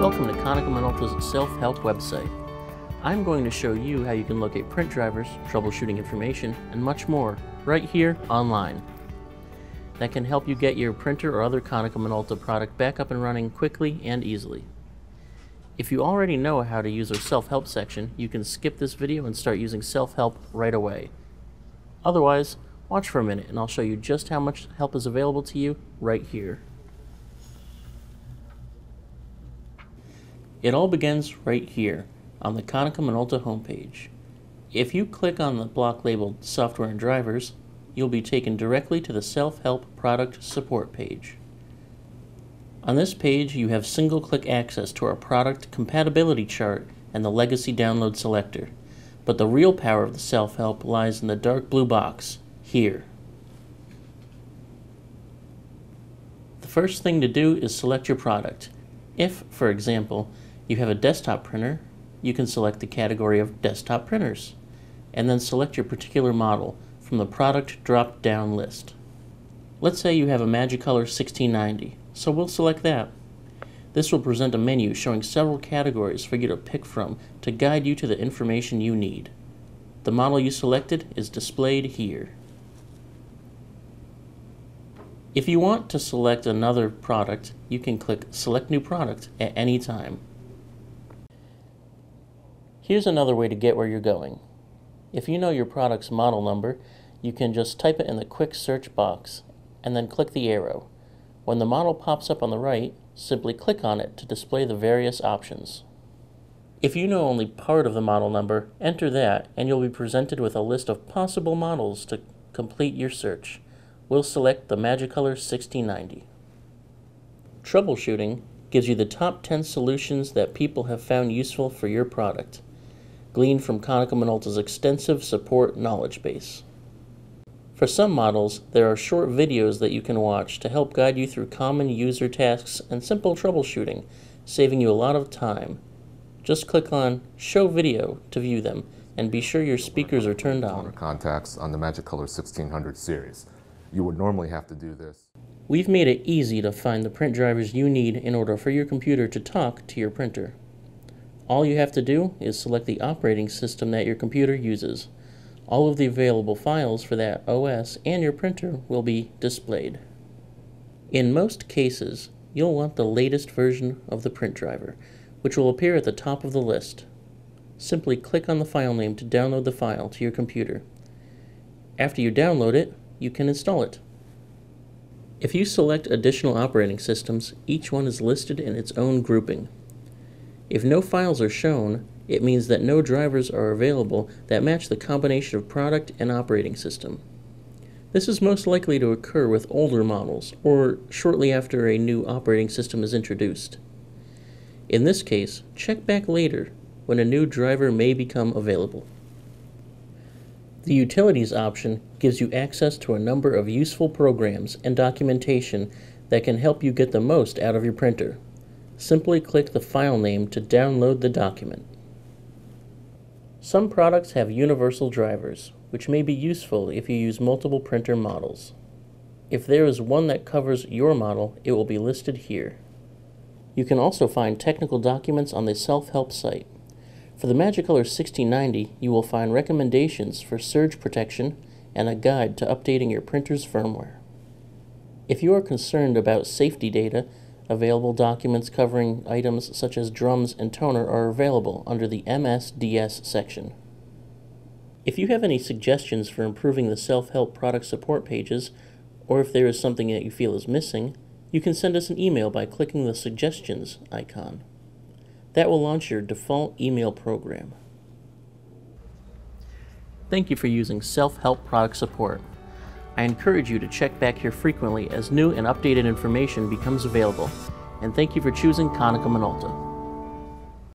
Welcome to Konica Minolta's self-help website. I'm going to show you how you can locate print drivers, troubleshooting information, and much more right here online. That can help you get your printer or other Konica Minolta product back up and running quickly and easily. If you already know how to use our self-help section, you can skip this video and start using self-help right away. Otherwise, watch for a minute and I'll show you just how much help is available to you right here. It all begins right here on the Konica Minolta homepage. If you click on the block labeled Software and Drivers, you'll be taken directly to the Self-Help Product Support page. On this page, you have single-click access to our product compatibility chart and the legacy download selector. But the real power of the self-help lies in the dark blue box, here. The first thing to do is select your product. If, for example, you have a desktop printer, you can select the category of desktop printers, and then select your particular model from the product drop-down list. Let's say you have a Magicolor 1690, so we'll select that. This will present a menu showing several categories for you to pick from to guide you to the information you need. The model you selected is displayed here. If you want to select another product, you can click Select New Product at any time. Here's another way to get where you're going. If you know your product's model number, you can just type it in the quick search box and then click the arrow. When the model pops up on the right, simply click on it to display the various options. If you know only part of the model number, enter that and you'll be presented with a list of possible models to complete your search. We'll select the Magicolor 1690. Troubleshooting gives you the top 10 solutions that people have found useful for your product, gleaned from Konica Minolta's extensive support knowledge base. For some models, there are short videos that you can watch to help guide you through common user tasks and simple troubleshooting, saving you a lot of time. Just click on Show Video to view them, and be sure your speakers are turned on. Contacts on the Magicolor 1600 series. You would normally have to do this. We've made it easy to find the print drivers you need in order for your computer to talk to your printer. All you have to do is select the operating system that your computer uses. All of the available files for that OS and your printer will be displayed. In most cases, you'll want the latest version of the print driver, which will appear at the top of the list. Simply click on the file name to download the file to your computer. After you download it, you can install it. If you select additional operating systems, each one is listed in its own grouping. If no files are shown, it means that no drivers are available that match the combination of product and operating system. This is most likely to occur with older models or shortly after a new operating system is introduced. In this case, check back later when a new driver may become available. The Utilities option gives you access to a number of useful programs and documentation that can help you get the most out of your printer. Simply click the file name to download the document. Some products have universal drivers, which may be useful if you use multiple printer models. If there is one that covers your model, it will be listed here. You can also find technical documents on the self-help site. For the Magicolor 1690, you will find recommendations for surge protection and a guide to updating your printer's firmware. If you are concerned about safety data, available documents covering items such as drums and toner are available under the MSDS section. If you have any suggestions for improving the self-help product support pages, or if there is something that you feel is missing, you can send us an email by clicking the Suggestions icon. That will launch your default email program. Thank you for using self-help product support. I encourage you to check back here frequently as new and updated information becomes available. And thank you for choosing Konica Minolta.